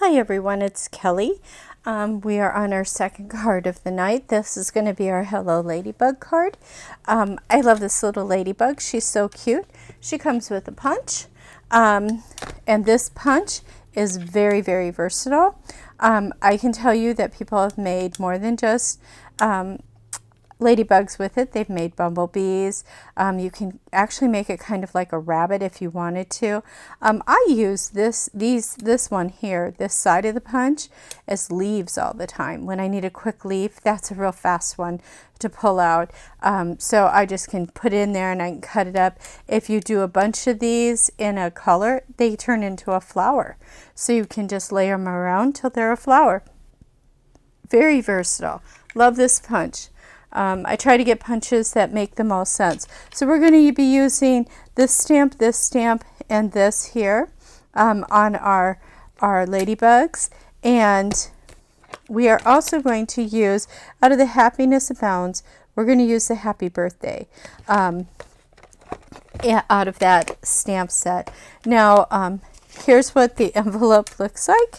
Hi everyone, it's Kelly. We are on our second card of the night. This is going to be our Hello Ladybug card. I love this little ladybug. She's so cute. She comes with a punch, and this punch is very, very versatile. I can tell you that people have made more than just ladybugs with it. They've made bumblebees. You can actually make it kind of like a rabbit if you wanted to. I use this one here, this side of the punch, as leaves all the time. When I need a quick leaf, that's a real fast one to pull out. So I just can put it in there and I can cut it up. If you do a bunch of these in a color, they turn into a flower. So you can just layer them around till they're a flower. Very versatile. Love this punch. I try to get punches that make the most sense. So we're going to be using this stamp, and this here on our ladybugs. And we are also going to use, out of the Happiness Abounds, we're going to use the Happy Birthday out of that stamp set. Now, here's what the envelope looks like.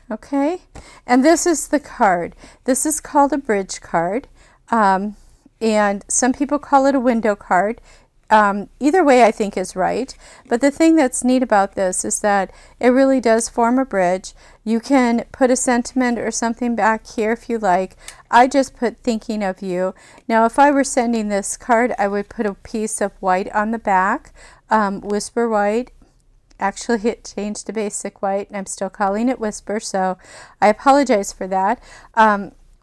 Okay, and this is the card. This is called a bridge card, and some people call it a window card. Either way I think is right, but the thing that's neat about this is that it really does form a bridge. You can put a sentiment or something back here if you like. I just put thinking of you. Now if I were sending this card, I would put a piece of white on the back, Whisper White. Actually, it changed to basic white, and I'm still calling it Whisper, so I apologize for that.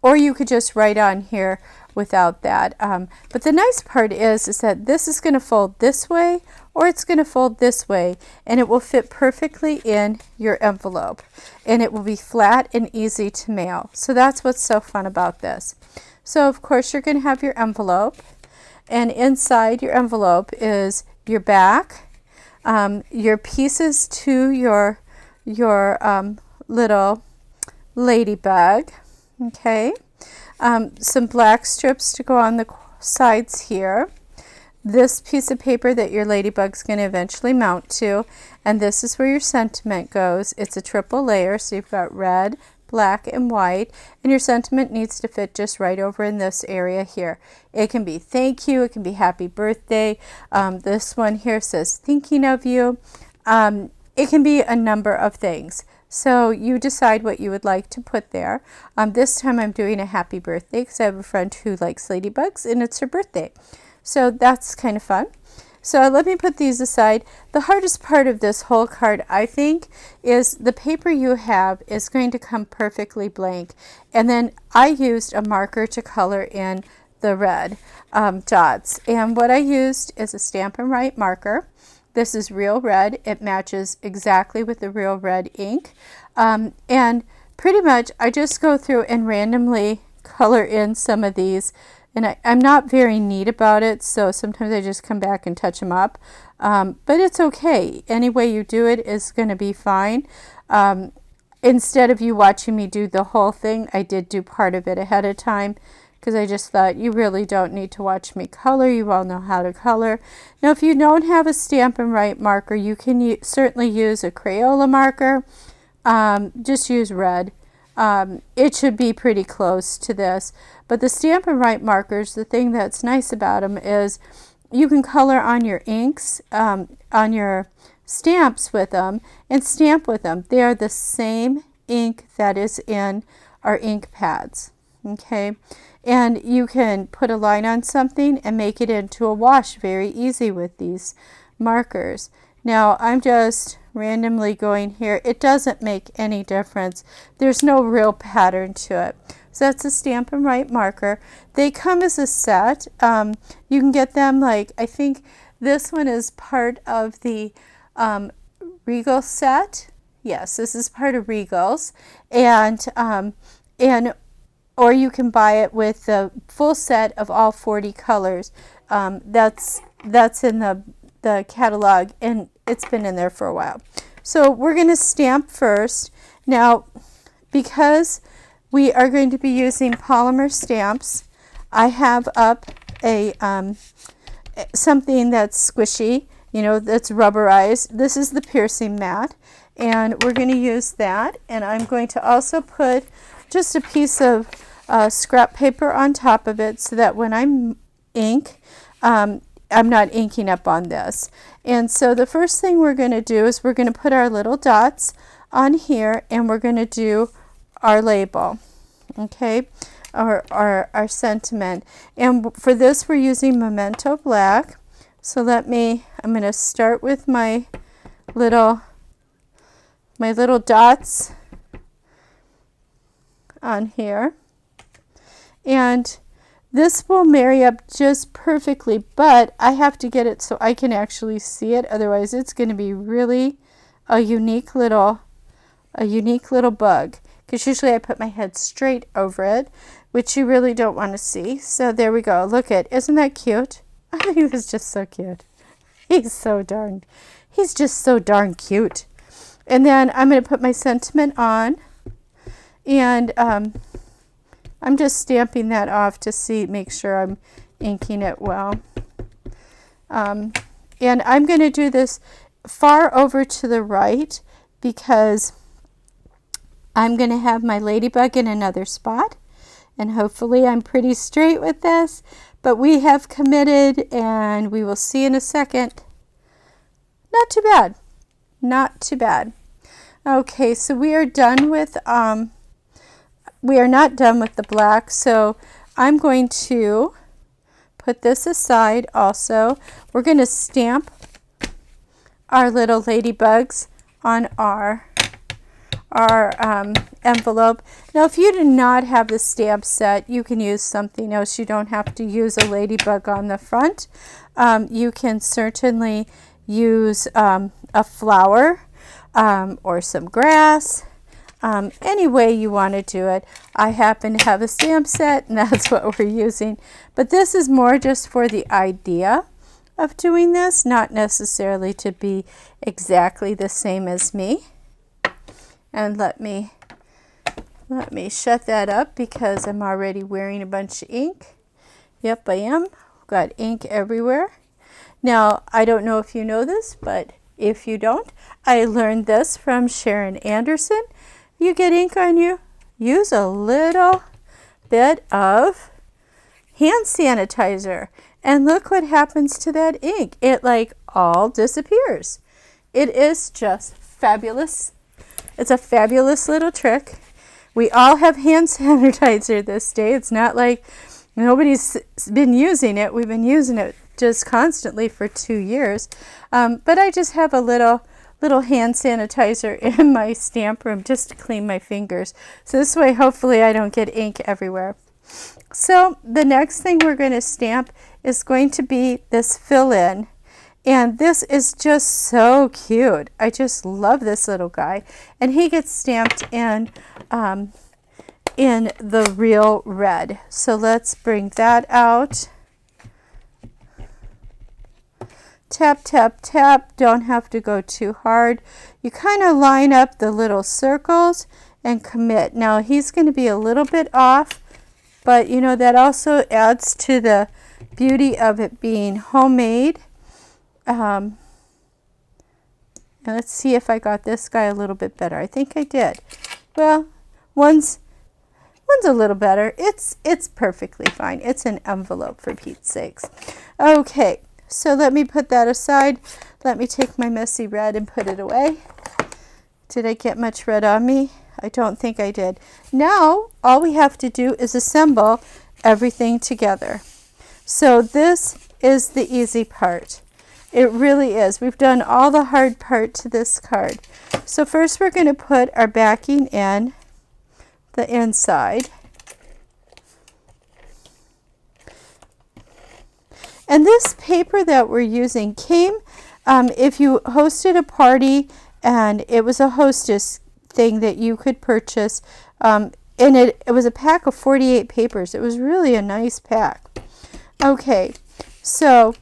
Or you could just write on here without that. But the nice part is that this is going to fold this way, or it's going to fold this way, and it will fit perfectly in your envelope. And it will be flat and easy to mail. So that's what's so fun about this. So, of course, you're going to have your envelope, and inside your envelope is your back, your pieces to your little ladybug, okay, some black strips to go on the sides here, this piece of paper that your ladybug's going to eventually mount to, and this is where your sentiment goes. It's a triple layer, so you've got red, black, and white, and your sentiment needs to fit just right over in this area here. It can be thank you, it can be happy birthday. This one here says thinking of you. It can be a number of things. So you decide what you would like to put there. This time I'm doing a happy birthday because I have a friend who likes ladybugs and it's her birthday. So that's kind of fun. So let me put these aside. The hardest part of this whole card, I think, is the paper you have is going to come perfectly blank. And then I used a marker to color in the red dots. And what I used is a Stampin' Write marker. This is real red. It matches exactly with the real red ink. And pretty much I just go through and randomly color in some of these. And I'm not very neat about it, so sometimes I just come back and touch them up. But it's okay. Any way you do it is going to be fine. Instead of you watching me do the whole thing, I did do part of it ahead of time because I just thought you really don't need to watch me color. You all know how to color. Now, if you don't have a Stampin' Write marker, you can certainly use a Crayola marker. Just use red. It should be pretty close to this. But the Stampin' Write markers, the thing that's nice about them is you can color on your inks, on your stamps with them, and stamp with them. They are the same ink that is in our ink pads. Okay, and you can put a line on something and make it into a wash very easy with these markers. Now I'm just randomly going here. It doesn't make any difference. There's no real pattern to it. So that's a Stampin' Write marker. They come as a set. You can get them, like, I think this one is part of the Regal set. Yes, this is part of Regal's. Or you can buy it with the full set of all 40 colors. That's in the catalog, and it's been in there for a while. So we're going to stamp first. Now, because we are going to be using polymer stamps, I have up a something that's squishy, that's rubberized. This is the piercing mat, and we're going to use that. And I'm going to also put just a piece of scrap paper on top of it so that when I ink, I'm not inking up on this. And so the first thing we're going to do is we're going to put our little dots on here, and we're going to do our label, okay, or our sentiment. And for this we're using Memento Black. So I'm going to start with my little dots on here, and this will marry up just perfectly, but I have to get it so I can actually see it, otherwise it's going to be really a unique little bug, because usually I put my head straight over it, which you really don't want to see. So there we go. Look at, isn't that cute? I think he was just so cute. He's just so darn cute. And then I'm going to put my sentiment on, and I'm just stamping that off to make sure I'm inking it well. And I'm going to do this far over to the right because I'm going to have my ladybug in another spot, and hopefully I'm pretty straight with this, but we have committed, and we will see in a second. Not too bad. Not too bad. Okay, so we are done with, we are not done with the black, so I'm going to put this aside also. We're going to stamp our little ladybugs on our envelope. Now, if you do not have the stamp set, you can use something else. You don't have to use a ladybug on the front. You can certainly use a flower or some grass, any way you want to do it. I happen to have a stamp set, and that's what we're using. But this is more just for the idea of doing this, not necessarily to be exactly the same as me. And let me shut that up because I'm already wearing a bunch of ink. Yep, I am. Got ink everywhere. Now, I don't know if you know this, but if you don't, I learned this from Sharon Anderson. You get ink on you, use a little bit of hand sanitizer, and look what happens to that ink. It like all disappears. It is just fabulous. It's a fabulous little trick. We all have hand sanitizer this day. It's not like nobody's been using it. We've been using it just constantly for 2 years. But I just have a little hand sanitizer in my stamp room just to clean my fingers. So this way, hopefully, I don't get ink everywhere. So the next thing we're going to stamp is going to be this fill-in. And this is just so cute. I just love this little guy. And he gets stamped in the real red. So let's bring that out. Tap, tap, tap. Don't have to go too hard. You kind of line up the little circles and commit. Now he's going to be a little bit off, but you know, that also adds to the beauty of it being homemade. And let's see if I got this guy a little bit better. I think I did. Well, one's a little better. It's perfectly fine. It's an envelope, for Pete's sakes. Okay, so let me put that aside. Let me take my messy red and put it away. Did I get much red on me? I don't think I did. Now, all we have to do is assemble everything together. So this is the easy part. It really is. We've done all the hard part to this card. So first we're going to put our backing in the inside. And this paper that we're using came, if you hosted a party and it was a hostess thing that you could purchase, and it was a pack of 48 papers. It was really a nice pack. Okay, so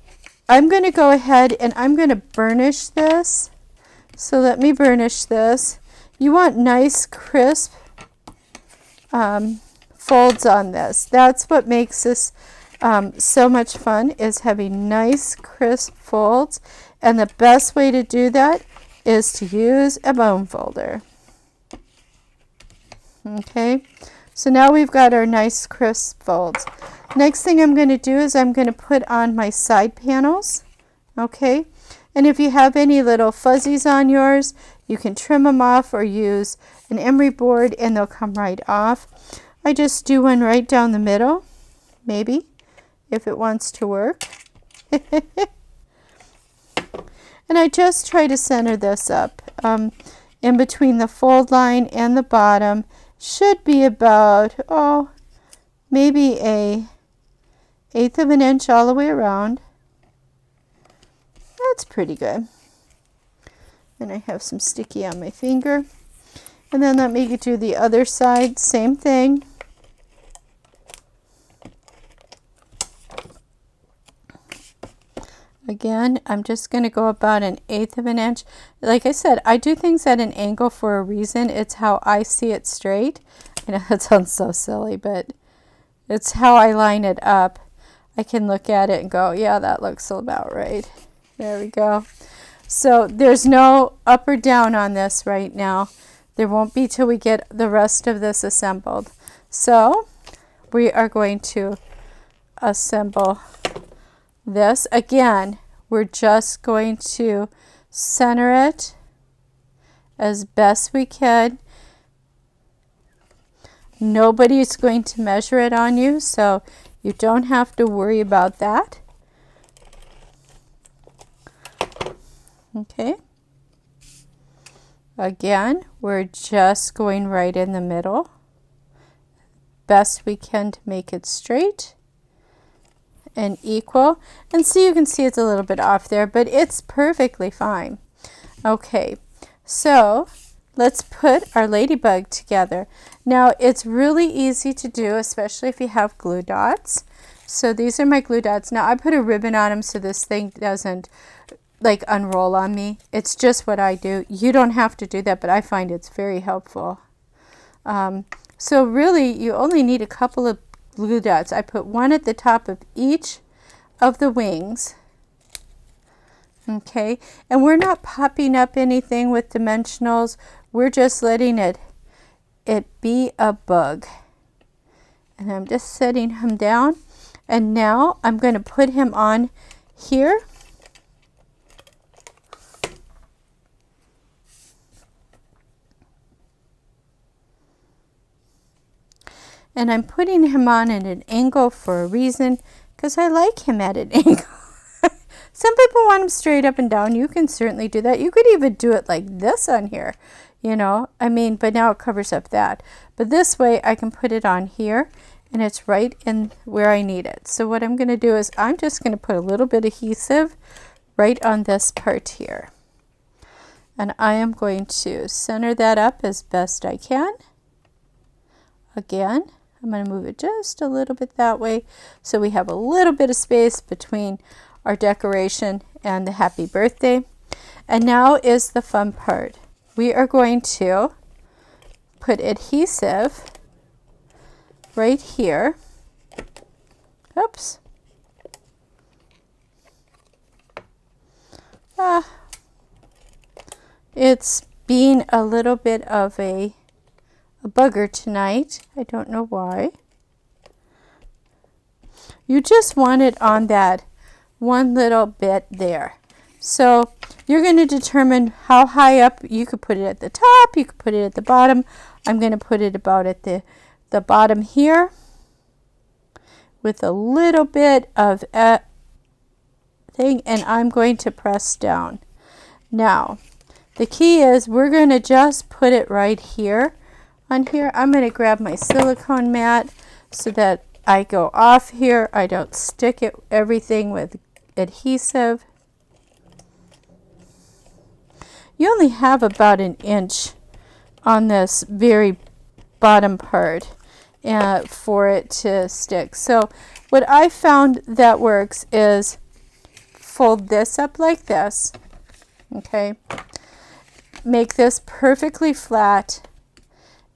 I'm going to go ahead and I'm going to burnish this. So let me burnish this. You want nice, crisp folds on this. That's what makes this so much fun, is having nice, crisp folds. And the best way to do that is to use a bone folder. Okay, so now we've got our nice crisp folds. Next thing I'm going to do is I'm going to put on my side panels. Okay, and if you have any little fuzzies on yours, you can trim them off or use an emery board and they'll come right off. I just do one right down the middle, maybe, if it wants to work. And I just try to center this up in between the fold line and the bottom. Should be about, oh, maybe a 1/8 of an inch all the way around. That's pretty good. And I have some sticky on my finger. And then let me do the other side, same thing. Again, I'm just going to go about an 1/8 of an inch. Like I said, I do things at an angle for a reason. It's how I see it straight. I know that sounds so silly, but it's how I line it up. I can look at it and go, yeah, that looks about right. There we go. So there's no up or down on this right now. There won't be till we get the rest of this assembled. So we are going to assemble this. Again, we're just going to center it as best we can. Nobody's going to measure it on you, so you don't have to worry about that. Okay. Again, we're just going right in the middle. Best we can to make it straight and equal. And so you can see it's a little bit off there, but it's perfectly fine. Okay, so let's put our ladybug together. Now it's really easy to do, especially if you have glue dots. So these are my glue dots. Now I put a ribbon on them so this thing doesn't like unroll on me. It's just what I do. You don't have to do that, but I find it's very helpful. So really you only need a couple of glue dots. I put one at the top of each of the wings. Okay, and we're not popping up anything with dimensionals. We're just letting it be a bug. And I'm just setting him down. And now I'm going to put him on here. And I'm putting him on at an angle for a reason, because I like him at an angle. Some people want him straight up and down. You can certainly do that. You could even do it like this on here, you know. I mean, but now it covers up that. But this way I can put it on here and it's right in where I need it. So what I'm going to do is I'm just going to put a little bit of adhesive right on this part here. And I am going to center that up as best I can. Again, I'm going to move it just a little bit that way so we have a little bit of space between our decoration and the happy birthday. And now is the fun part. We are going to put adhesive right here. Oops. It's being a little bit of a bugger tonight. I don't know why. You just want it on that one little bit there. So you're going to determine how high up. You could put it at the top, you could put it at the bottom. I'm going to put it about at the bottom here with a little bit of thing, and I'm going to press down. Now the key is we're going to just put it right here on here. I'm going to grab my silicone mat so that I go off here. I don't stick it everything with adhesive. You only have about an inch on this very bottom part for it to stick. So what I found that works is fold this up like this. Okay, make this perfectly flat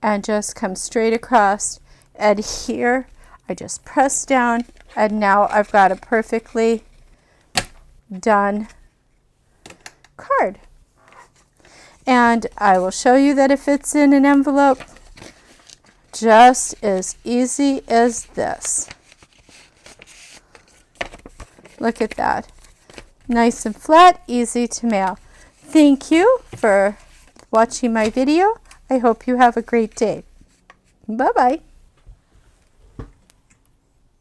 and just come straight across, and here I just press down, and now I've got a perfectly done card. And I will show you that it fits in an envelope just as easy as this. Look at that. Nice and flat, easy to mail. Thank you for watching my video. I hope you have a great day. Bye-bye.